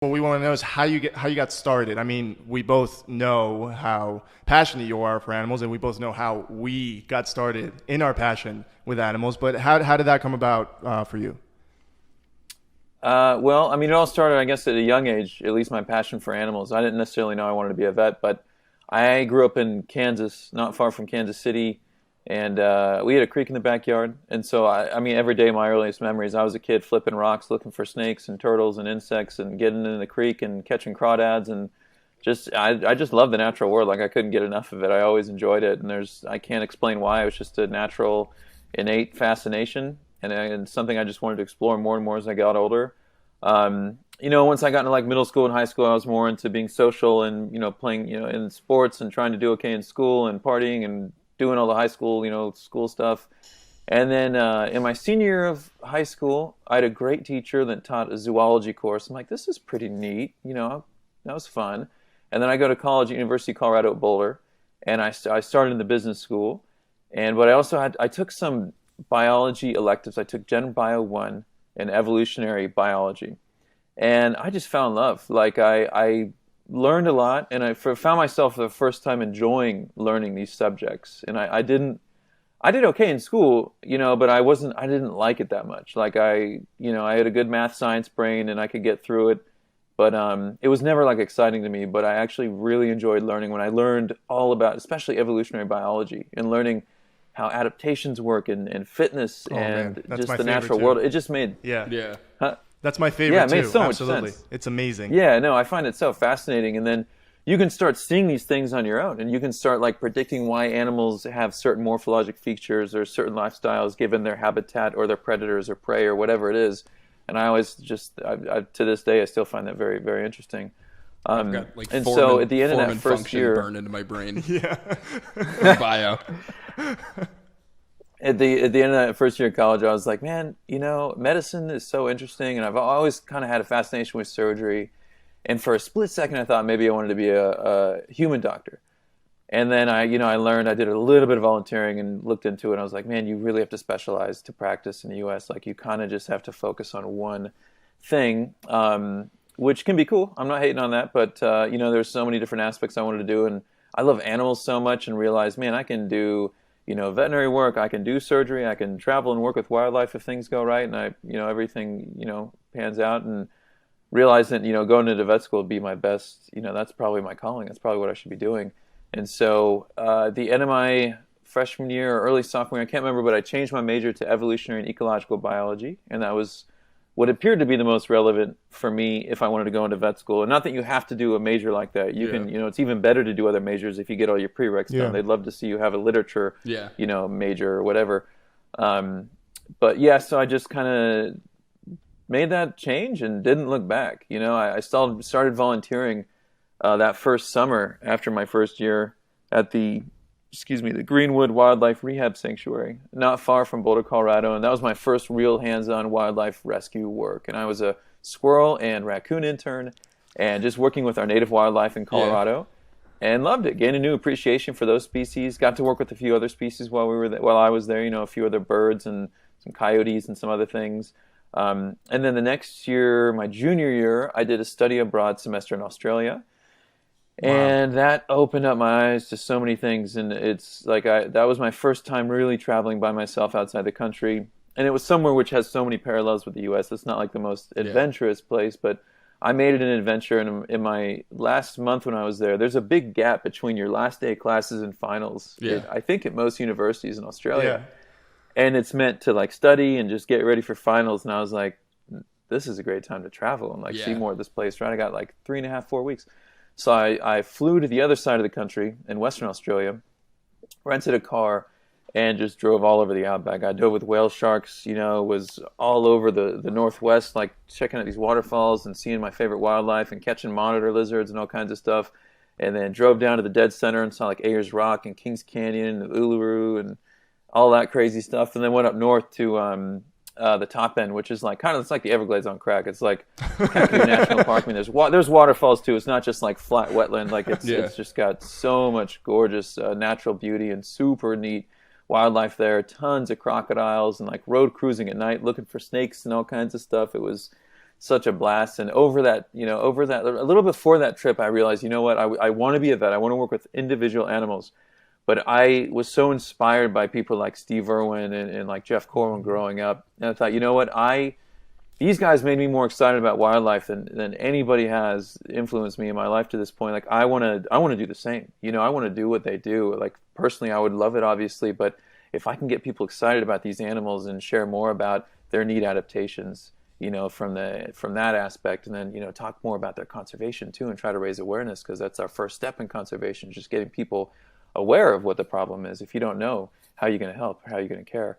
What we want to know is how you got started. I mean, we both know how passionate you are for animals, and we both know how we got started in our passion with animals. But how did that come about for you? Well, I mean, it all started, I guess, at a young age, at least my passion for animals. I didn't necessarily know I wanted to be a vet, but I grew up in Kansas, not far from Kansas City, and we had a creek in the backyard. And so, I mean, every day, my earliest memories, I was a kid flipping rocks, looking for snakes and turtles and insects and getting in the creek and catching crawdads. And I just love the natural world. Like, I couldn't get enough of it. I always enjoyed it. And I can't explain why. It was just a natural, innate fascination. And something I just wanted to explore more and more as I got older. Once I got into like middle school and high school, I was more into being social and, playing, in sports and trying to do okay in school and partying and doing all the high school, school stuff. And then in my senior year of high school, I had a great teacher that taught a zoology course. I'm like, this is pretty neat. That was fun. And then I go to college at University of Colorado at Boulder, and I started in the business school. But I took some biology electives. I took Gen Bio 1 and evolutionary biology. And I just fell in love. Like I learned a lot, and found myself for the first time enjoying learning these subjects. And I did okay in school, but I didn't like it that much. Like I had a good math science brain and I could get through it. But it was never like exciting to me. But I actually really enjoyed learning when I learned all about, especially evolutionary biology, and learning how adaptations work and fitness and that's just my the favorite natural too. world. It just made Yeah. huh? That's my favorite Yeah, it made too. so much Absolutely. sense. It's amazing. Yeah, no, I find it so fascinating. And then you can start seeing these things on your own, and you can start like predicting why animals have certain morphologic features or certain lifestyles given their habitat or their predators or prey or whatever it is. And I always to this day, I still find that very, very interesting. I've got like And form so and, at the end of form that and first function year, burned into my brain. Yeah. Bio. at the end of that first year of college, I was like, man, medicine is so interesting, and I've always kind of had a fascination with surgery. And for a split second, I thought maybe I wanted to be a human doctor. And then I learned, I did a little bit of volunteering and looked into it. And I was like, man, you really have to specialize to practice in the U.S. Like you kind of just have to focus on one thing, which can be cool. I'm not hating on that, but there's so many different aspects I wanted to do, and I love animals so much, and realized, man, I can do veterinary work, I can do surgery, I can travel and work with wildlife if things go right, and everything pans out, and realized that going into vet school would be my best. That's probably my calling. That's probably what I should be doing. And so the end of my freshman year or early sophomore year, I can't remember, but I changed my major to evolutionary and ecological biology, and that was what appeared to be the most relevant for me if I wanted to go into vet school. And not that you have to do a major like that. You can, it's even better to do other majors if you get all your prereqs done. They'd love to see you have a literature, major or whatever. But yeah, so I just kind of made that change and didn't look back. I started volunteering that first summer after my first year at the Greenwood Wildlife Rehab Sanctuary, not far from Boulder, Colorado. And that was my first real hands-on wildlife rescue work. And I was a squirrel and raccoon intern and just working with our native wildlife in Colorado, and loved it. Gained a new appreciation for those species. Got to work with a few other species while I was there, a few other birds and some coyotes and some other things. And then the next year, my junior year, I did a study abroad semester in Australia. And that opened up my eyes to so many things. And it's like that was my first time really traveling by myself outside the country. And it was somewhere which has so many parallels with the U.S. It's not like the most adventurous place, but I made it an adventure. And in my last month when I was there, there's a big gap between your last day classes and finals. I think at most universities in Australia. And it's meant to like study and just get ready for finals. And I was like, this is a great time to travel and like see more of this place, right? I got like 3.5, 4 weeks. So I flew to the other side of the country in Western Australia, rented a car, and just drove all over the outback. I dove with whale sharks, was all over the Northwest, like checking out these waterfalls and seeing my favorite wildlife and catching monitor lizards and all kinds of stuff. And then drove down to the dead center and saw like Ayers Rock and Kings Canyon and Uluru and all that crazy stuff. And then went up north to the top end, which is like it's like the Everglades on crack. It's like Kakadu National Park. I mean, there's waterfalls too. It's not just like flat wetland. Like it's just got so much gorgeous natural beauty and super neat wildlife there. Tons of crocodiles and like road cruising at night, looking for snakes and all kinds of stuff. It was such a blast. And over that, a little before that trip, I realized, you know what, I want to be a vet. I want to work with individual animals. But I was so inspired by people like Steve Irwin and like Jeff Corwin growing up. And I thought, you know what, these guys made me more excited about wildlife than anybody has influenced me in my life to this point. Like I want to do the same. I want to do what they do. Like personally, I would love it, obviously, but if I can get people excited about these animals and share more about their need adaptations, from that aspect, and then talk more about their conservation too, and try to raise awareness, because that's our first step in conservation, just getting people aware of what the problem is. If you don't know, how are you going to help? How are you going to care?